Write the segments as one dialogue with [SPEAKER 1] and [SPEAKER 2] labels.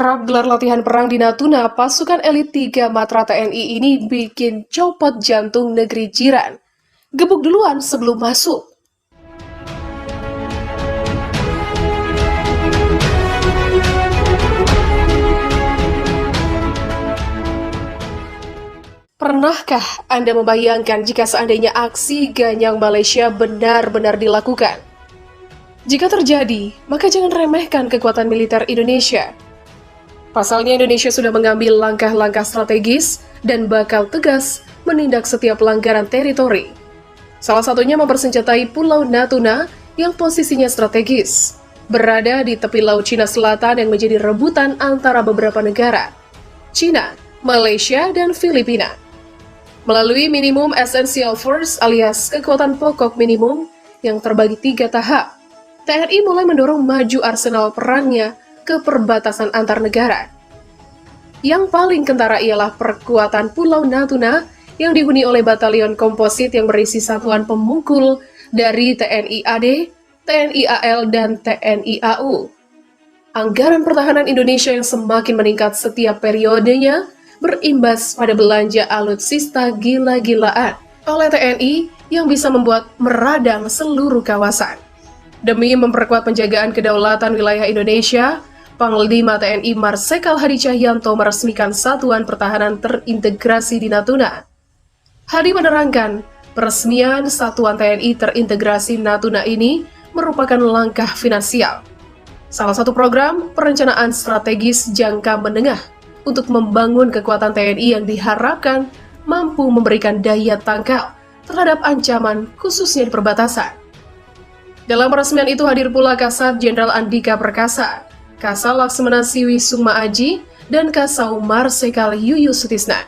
[SPEAKER 1] Kerap gelar latihan perang di Natuna, pasukan elit 3 Matra TNI ini bikin copot jantung negeri jiran. Gebuk duluan sebelum masuk. Pernahkah Anda membayangkan jika seandainya aksi ganyang Malaysia benar-benar dilakukan? Jika terjadi, maka jangan remehkan kekuatan militer Indonesia. Pasalnya Indonesia sudah mengambil langkah-langkah strategis dan bakal tegas menindak setiap pelanggaran teritori. Salah satunya mempersenjatai Pulau Natuna yang posisinya strategis, berada di tepi Laut Cina Selatan yang menjadi rebutan antara beberapa negara, Cina, Malaysia, dan Filipina. Melalui Minimum Essential Force alias kekuatan pokok minimum yang terbagi 3 tahap, TNI mulai mendorong maju arsenal perangnya ke perbatasan antar negara. Yang paling kentara ialah perkuatan Pulau Natuna yang dihuni oleh batalion komposit yang berisi satuan pemukul dari TNI AD, TNI AL, dan TNI AU. Anggaran pertahanan Indonesia yang semakin meningkat setiap periodenya berimbas pada belanja alutsista gila-gilaan oleh TNI yang bisa membuat meradang seluruh kawasan. Demi memperkuat penjagaan kedaulatan wilayah Indonesia, Panglima TNI Marsikal Hadi Cahyanto meresmikan Satuan Pertahanan Terintegrasi di Natuna. Hadi menerangkan, peresmian Satuan TNI Terintegrasi Natuna ini merupakan langkah finansial. Salah satu program perencanaan strategis jangka menengah untuk membangun kekuatan TNI yang diharapkan mampu memberikan daya tangkal terhadap ancaman khususnya di perbatasan. Dalam peresmian itu hadir pula Kasat Jenderal Andika Perkasa, Kasal Laksmana Siwi Sukma Aji, dan Kasau Marsikal Yuyus Sutisna.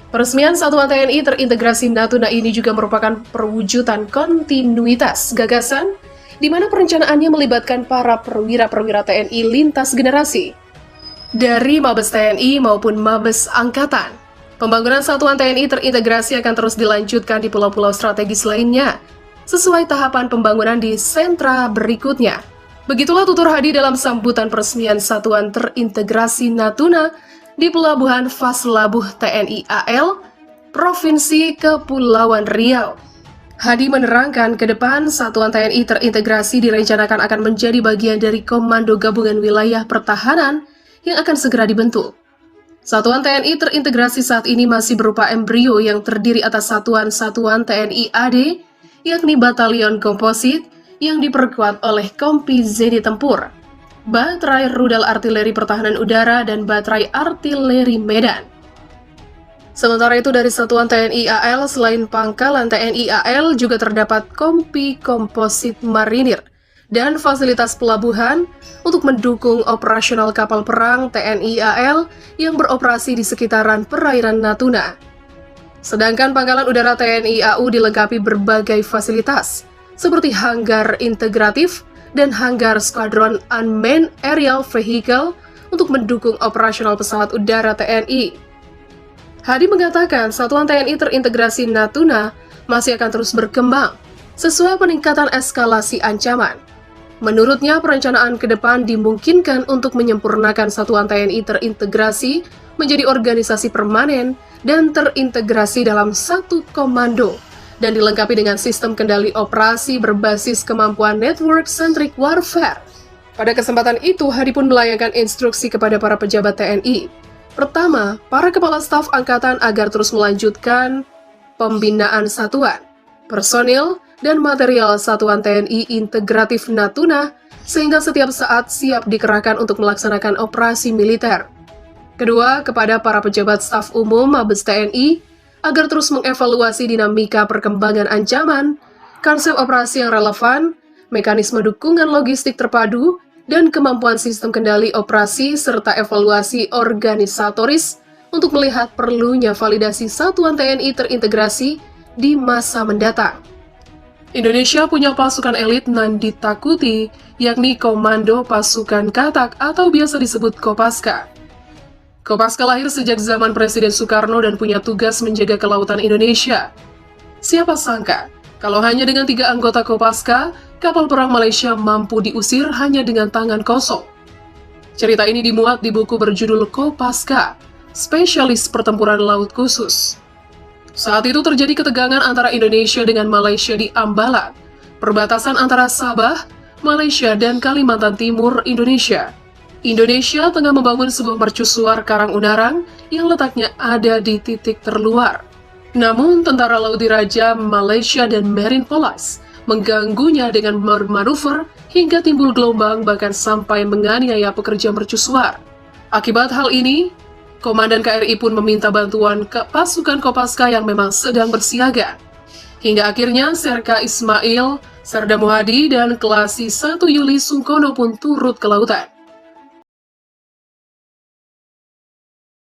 [SPEAKER 1] Peresmian Satuan TNI Terintegrasi Natuna ini juga merupakan perwujudan kontinuitas gagasan di mana perencanaannya melibatkan para perwira-perwira TNI lintas generasi, dari Mabes TNI maupun Mabes Angkatan. Pembangunan Satuan TNI Terintegrasi akan terus dilanjutkan di pulau-pulau strategis lainnya, sesuai tahapan pembangunan di sentra berikutnya. Begitulah tutur Hadi dalam sambutan peresmian Satuan Terintegrasi Natuna di Pelabuhan Faslabuh TNI AL, Provinsi Kepulauan Riau. Hadi menerangkan ke depan Satuan TNI Terintegrasi direncanakan akan menjadi bagian dari Komando Gabungan Wilayah Pertahanan yang akan segera dibentuk. Satuan TNI Terintegrasi saat ini masih berupa embrio yang terdiri atas satuan-satuan TNI AD, yakni Batalion Komposit, yang diperkuat oleh Kompi Zeni Tempur, Batrai Rudal Artileri Pertahanan Udara, dan Batrai Artileri Medan. Sementara itu dari Satuan TNI AL, selain pangkalan TNI AL, juga terdapat Kompi Komposit Marinir dan fasilitas pelabuhan untuk mendukung operasional kapal perang TNI AL yang beroperasi di sekitaran perairan Natuna. Sedangkan pangkalan udara TNI AU dilengkapi berbagai fasilitas, seperti hanggar integratif dan hanggar Squadron Unmanned Aerial Vehicle untuk mendukung operasional pesawat udara TNI. Hadi mengatakan Satuan TNI Terintegrasi Natuna masih akan terus berkembang sesuai peningkatan eskalasi ancaman. Menurutnya, perencanaan ke depan dimungkinkan untuk menyempurnakan Satuan TNI Terintegrasi menjadi organisasi permanen dan terintegrasi dalam satu komando, dan dilengkapi dengan sistem kendali operasi berbasis kemampuan network-centric warfare. Pada kesempatan itu, Hadi pun melayangkan instruksi kepada para pejabat TNI. Pertama, para kepala staf angkatan agar terus melanjutkan pembinaan satuan, personil, dan material Satuan TNI Integratif Natuna, sehingga setiap saat siap dikerahkan untuk melaksanakan operasi militer. Kedua, kepada para pejabat staf umum Mabes TNI, agar terus mengevaluasi dinamika perkembangan ancaman, konsep operasi yang relevan, mekanisme dukungan logistik terpadu, dan kemampuan sistem kendali operasi, serta evaluasi organisatoris untuk melihat perlunya validasi Satuan TNI Terintegrasi di masa mendatang. Indonesia punya pasukan elit nan ditakuti, yakni Komando Pasukan Katak atau biasa disebut Kopaska. Kopaska lahir sejak zaman Presiden Soekarno dan punya tugas menjaga kelautan Indonesia. Siapa sangka, kalau hanya dengan 3 anggota Kopaska, kapal perang Malaysia mampu diusir hanya dengan tangan kosong. Cerita ini dimuat di buku berjudul Kopaska, Spesialis Pertempuran Laut Khusus. Saat itu terjadi ketegangan antara Indonesia dengan Malaysia di Ambalat, perbatasan antara Sabah, Malaysia, dan Kalimantan Timur, Indonesia. Indonesia tengah membangun sebuah mercusuar karang Unarang yang letaknya ada di titik terluar. Namun, tentara laut diraja Malaysia dan Marine Police mengganggunya dengan bermanuver hingga timbul gelombang bahkan sampai menganiaya pekerja mercusuar. Akibat hal ini, Komandan KRI pun meminta bantuan ke pasukan Kopaska yang memang sedang bersiaga. Hingga akhirnya Serka Ismail, Serda Muhadi, dan Kelasi 1 Yuli Sungkono pun turut ke lautan.